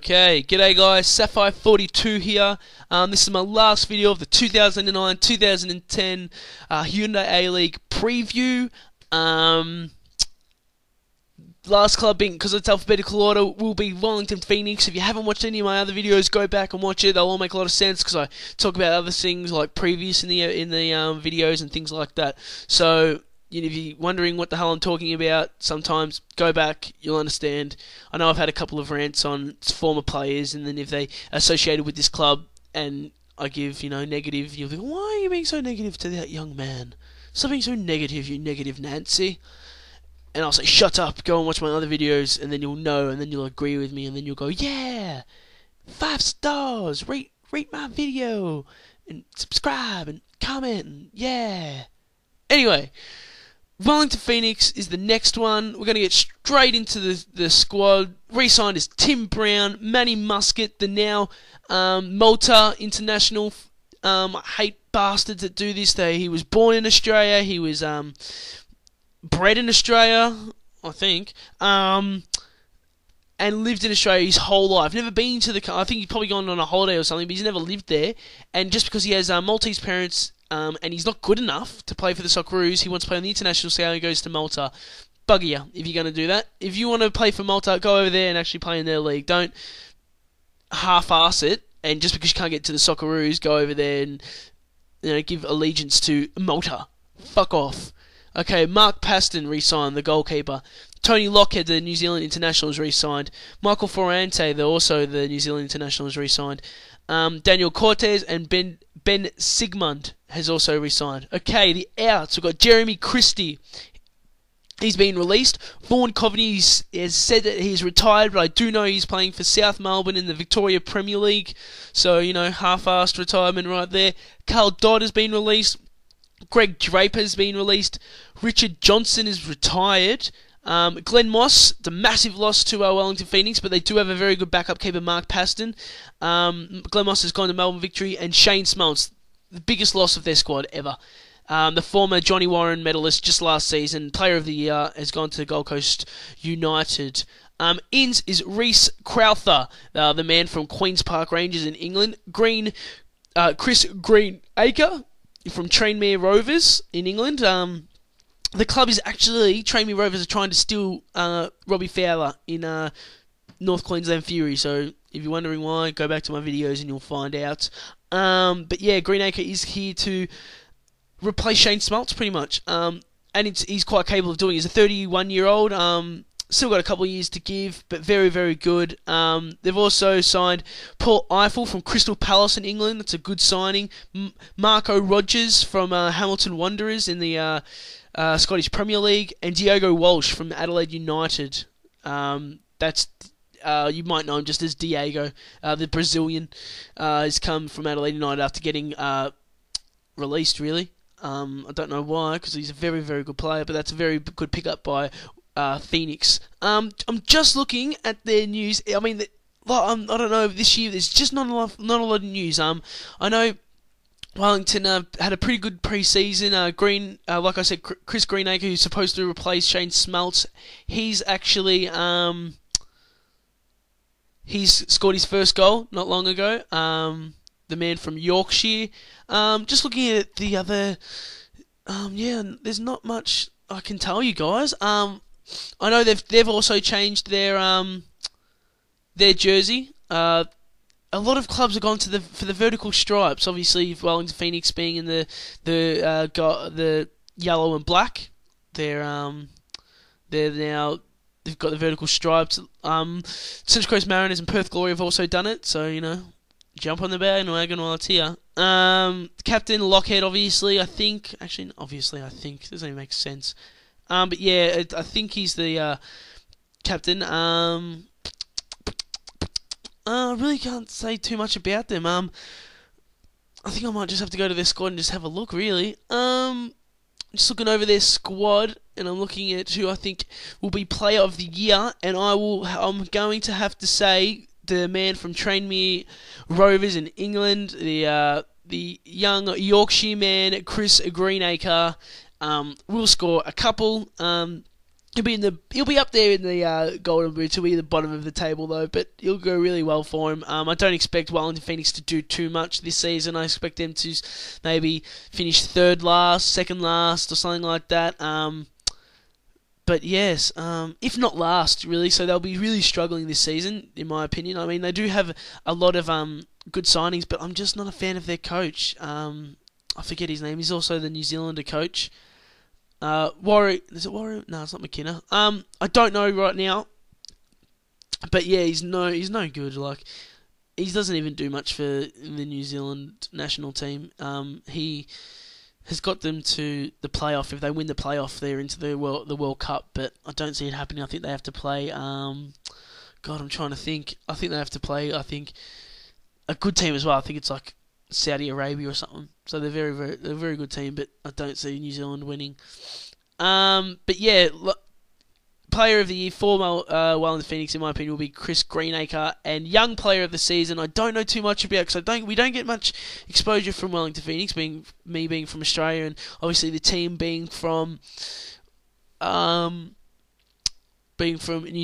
Okay, g'day guys, Sapphire42 here. This is my last video of the 2009-2010 Hyundai A-League preview. Last club being, because it's alphabetical order, will be Wellington Pheonix. If you haven't watched any of my other videos, go back and watch it. They'll all make a lot of sense because I talk about other things like previous in the videos and things like that. So if you're wondering what the hell I'm talking about, sometimes go back, you'll understand. I know I've had a couple of rants on former players, and then if they associated with this club, and I give, negative, you'll think, why are you being so negative to that young man? Stop being so negative, you negative Nancy. And I'll say, shut up, go and watch my other videos, and then you'll know, and then you'll agree with me, and then you'll go, yeah, 5 stars, rate my video, and subscribe, and comment, and yeah. Anyway, Wellington Pheonix is the next one. We're going to get straight into the squad. Re-signed is Tim Brown, Manny Muscat, the now Malta international. I hate bastards that do this. He was born in Australia. He was bred in Australia, I think, and lived in Australia his whole life. Never been to the. I think he's probably gone on a holiday or something, but he's never lived there. And just because he has Maltese parents, and he's not good enough to play for the Socceroos, he wants to play on the international scale. He goes to Malta. Bugger you if you're going to do that. If you want to play for Malta, go over there and actually play in their league. Don't half-ass it. And just because you can't get to the Socceroos, go over there and give allegiance to Malta. Fuck off. Okay, Mark Paston re-signed, the goalkeeper. Tony Lockhead, the New Zealand international, is re-signed. Michael Ferrante, also the New Zealand international, is re-signed. Daniel Cortez and Ben Sigmund has also re-signed. Okay, the outs. We've got Jeremy Christie. He's been released. Vaughan Coveney has said that he's retired, but I do know he's playing for South Melbourne in the Victoria Premier League. So, half-assed retirement right there. Carl Dodd has been released. Greg Draper has been released. Richard Johnson is retired. Glenn Moss, it's a massive loss to Wellington Pheonix, but they do have a very good backup keeper, Mark Paston. Glenn Moss has gone to Melbourne Victory, and Shane Smelts, the biggest loss of their squad ever. The former Johnny Warren medalist just last season, Player of the Year, has gone to Gold Coast United. Ins is Reece Crowther, the man from Queen's Park Rangers in England. Chris Greenacre from Tranmere Rovers in England. The club is actually, Tranmere Rovers are trying to steal Robbie Fowler in North Queensland Fury. So if you're wondering why, go back to my videos and you'll find out. But yeah, Greenacre is here to replace Shane Smelts pretty much. And he's quite capable of doing it. He's a 31-year-old. Still got a couple of years to give, but very, very good. They've also signed Paul Eiffel from Crystal Palace in England. That's a good signing. Marco Rogers from Hamilton Wanderers in the Scottish Premier League, and Diego Walsh from Adelaide United. That's you might know him just as Diego, the Brazilian. Has come from Adelaide United after getting released. Really, I don't know why, because he's a very, very good player. But that's a very good pickup by Pheonix. I'm just looking at their news. I mean, I don't know. This year, there's just not a lot of news. I know Wellington had a pretty good pre-season. Like I said, Chris Greenacre, who's supposed to replace Shane Smelts, he's actually he's scored his first goal not long ago. The man from Yorkshire. Just looking at the other, yeah, there's not much I can tell you guys. I know they've also changed their jersey. A lot of clubs have gone for the vertical stripes. Obviously, Wellington Pheonix being in the yellow and black. They've got the vertical stripes. Central Coast Mariners and Perth Glory have also done it. So jump on the bandwagon while it's here. Captain Lockhead, obviously, I think. Actually, obviously, I think. It doesn't even make sense. But yeah, I think he's the captain. I really can't say too much about them. I think I might just have to go to their squad and just have a look, really. Just looking over their squad, and I'm looking at who I think will be Player of the Year, and I'm going to have to say the man from Tranmere Rovers in England, the young Yorkshire man, Chris Greenacre, will score a couple. He'll be up there in the Golden Boots. He'll be at the bottom of the table though, but he'll go really well for him. I don't expect Wellington Pheonix to do too much this season. I expect them to maybe finish third last, second last, or something like that. But yes, if not last, really. So they'll be really struggling this season, in my opinion. I mean, they do have a lot of good signings, but I'm just not a fan of their coach. I forget his name. He's also the New Zealander coach. Warwick, is it Warwick? No, it's not McKenna. I don't know right now, but yeah, he's no good. Like, he doesn't even do much for the New Zealand national team. He has got them to the playoff. If they win the playoff, they're into the World Cup. But I don't see it happening. I think they have to play. God, I'm trying to think. I think they have to play. I think a good team as well. I think it's like Saudi Arabia or something. So they're they're a very good team, but I don't see New Zealand winning. But yeah, player of the year for Wellington Pheonix, in my opinion, will be Chris Greenacre, and young player of the season, I don't know too much about because we don't get much exposure from Wellington Pheonix, being from Australia, and obviously the team being from New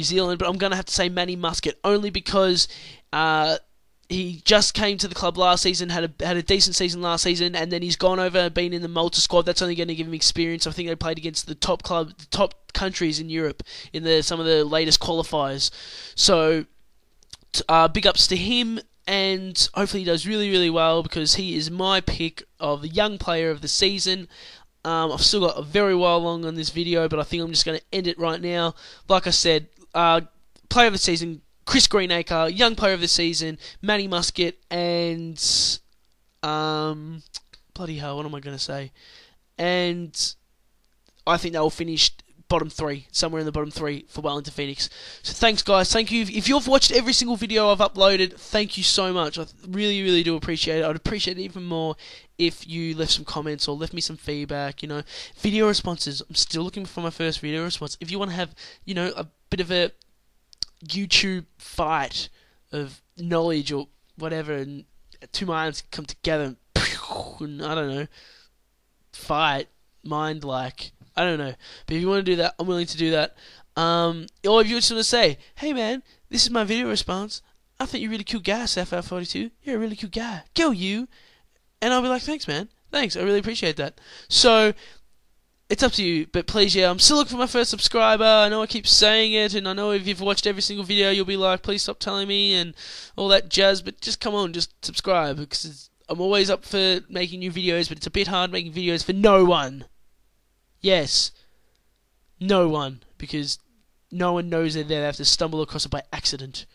Zealand. But I'm gonna have to say Manny Muscat only because he just came to the club last season, had a decent season last season, and then he's gone over and been in the Malta squad. That's only going to give him experience. I think they played against the top countries in Europe in some of the latest qualifiers. So, big ups to him, and hopefully he does really, really well because he is my pick of the young player of the season. I've still got a very while long on this video, but I think I'm just going to end it right now. Like I said, player of the season, Chris Greenacre, young player of the season, Manny Muscat, and bloody hell, what am I going to say? And I think they will finish bottom three, somewhere in the bottom three for Wellington Pheonix. So thanks, guys. Thank you. If you've watched every single video I've uploaded, thank you so much. I really, really do appreciate it. I'd appreciate it even more if you left some comments or left me some feedback. Video responses. I'm still looking for my first video response. If you want to have, a bit of a YouTube fight of knowledge or whatever, and two minds come together and I don't know, fight mind, like, I don't know. But if you want to do that, I'm willing to do that. Or if you just want to say, hey man, this is my video response, I think you're a really cool guy, Sapphire42, you're a really cool guy, go you, and I'll be like, thanks man, thanks, I really appreciate that. So it's up to you, but please, yeah, I'm still looking for my first subscriber. I know I keep saying it, and I know if you've watched every single video, you'll be like, please stop telling me, and all that jazz, but just come on, just subscribe, because I'm always up for making new videos, but it's a bit hard making videos for no one. Yes, no one, because no one knows they're there. They have to stumble across it by accident.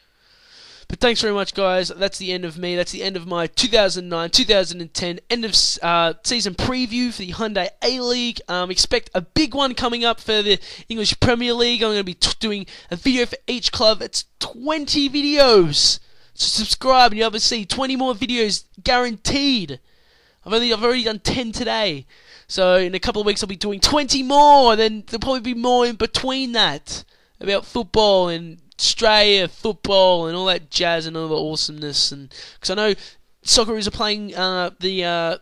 But thanks very much, guys. That's the end of me. That's the end of my 2009-2010 end of season preview for the Hyundai A-League. Expect a big one coming up for the English Premier League. I'm going to be doing a video for each club. It's 20 videos. So subscribe and you'll ever see 20 more videos guaranteed. I've already done 10 today. So in a couple of weeks I'll be doing 20 more. Then there'll probably be more in between that about football and Australia football and all that jazz and all the awesomeness. And because I know Socceroos are playing the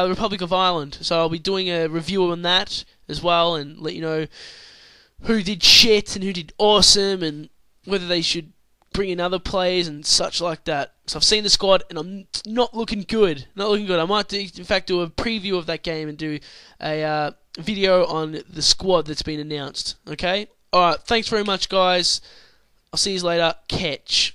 Republic of Ireland, so I'll be doing a review on that as well and let you know who did shit and who did awesome and whether they should bring in other players and such like that. So I've seen the squad and I'm not looking good. Not looking good. I might in fact do a preview of that game and do a video on the squad that's been announced. Okay? Alright, thanks very much, guys. I'll see you later. Catch.